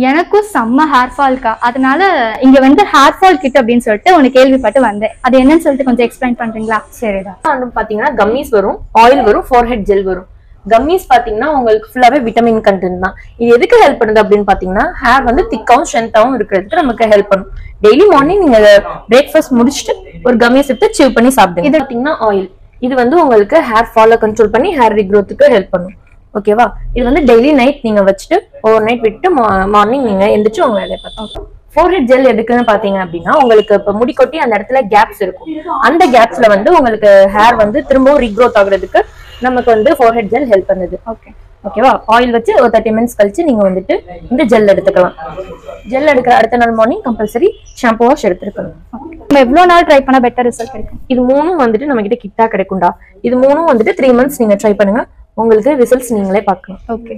எனக்கும் செம்ம ஹேர் ஃபால்க்கா, அதனால இங்க வந்து ஹேர் ஃபால் கிட் அப்படின்னு சொல்லிட்டு ஒன்னு கேள்விப்பட்டு வந்தேன். அது என்னன்னு சொல்லிட்டு கொஞ்சம் எக்ஸ்பிளைன் பண்றீங்களா? சரிதான். பாத்தீங்கன்னா கம்மிஸ் வரும், ஆயில் வரும், ஃபோர்ஹெட் ஜெல் வரும். கம்மிஸ் பாத்தீங்கன்னா உங்களுக்கு ஃபுல்லாவே விட்டமின் கண்டென்ட் தான். இது எதுக்கு ஹெல்ப் பண்ணுது அப்படின்னு பாத்தீங்கன்னா ஹேர் வந்து திக்காவும் ஸ்ட்ரென்த்தாவும் இருக்கிறதுக்கு நமக்கு ஹெல்ப் பண்ணும். டெய்லி மார்னிங் நீங்க பிரேக்ஃபாஸ்ட் முடிச்சுட்டு ஒரு கம்மிஸ் எடுத்து சீவ் பண்ணி சாப்பிடுங்க. இது பாத்தீங்கன்னா ஆயில். இது வந்து உங்களுக்கு ஹேர் ஃபாலை கண்ட்ரோல் பண்ணி ஹேர் ரீக்ரோத்துக்கு ஹெல்ப் பண்ணும். ஓகேவா? இது வந்து டெய்லி நைட் நீங்க வச்சுட்டு ஓவர் நைட் விட்டு மார்னிங் நீங்க எந்திரிச்சு உங்க வேலையை பார்க்கலாம். ஃபோர்ஹெட் ஜெல் எதுக்குன்னு பாத்தீங்க அப்படின்னா உங்களுக்கு இப்ப முடி கொட்டி அந்த இடத்துல கேப்ஸ் இருக்கும். அந்த கேப்ஸ்ல வந்து உங்களுக்கு ஹேர் வந்து திரும்பவும் ரீக்ரோத் ஆகுறதுக்கு நமக்கு வந்து ஃபோர்ஹெட் ஜெல் ஹெல்ப் பண்ணுது. ஓகேவா? ஆயில் வச்சு ஒரு 30 மினிட்ஸ் கழிச்சு நீங்க வந்துட்டு இந்த ஜெல் எடுத்துக்கலாம். ஜெல் எடுக்கிற அடுத்த நாள் மார்னிங் கம்பல்சரி ஷாம்பு வாஷ் எடுத்துருக்கணும். நம்ம எவ்வளவு நாள் ட்ரை பண்ணா பெட்டர் ரிசல்ட் கிடைக்கும்? இது மூணும் வந்துட்டு நம்ம கிட்ட கிட்டா கிடைக்கும்டா. இது மூணும் வந்துட்டு 3 months நீங்க ட்ரை பண்ணுங்க, உங்களுக்கு ரிசல்ட்ஸ் நீங்களே பார்க்கலாம். ஓகே.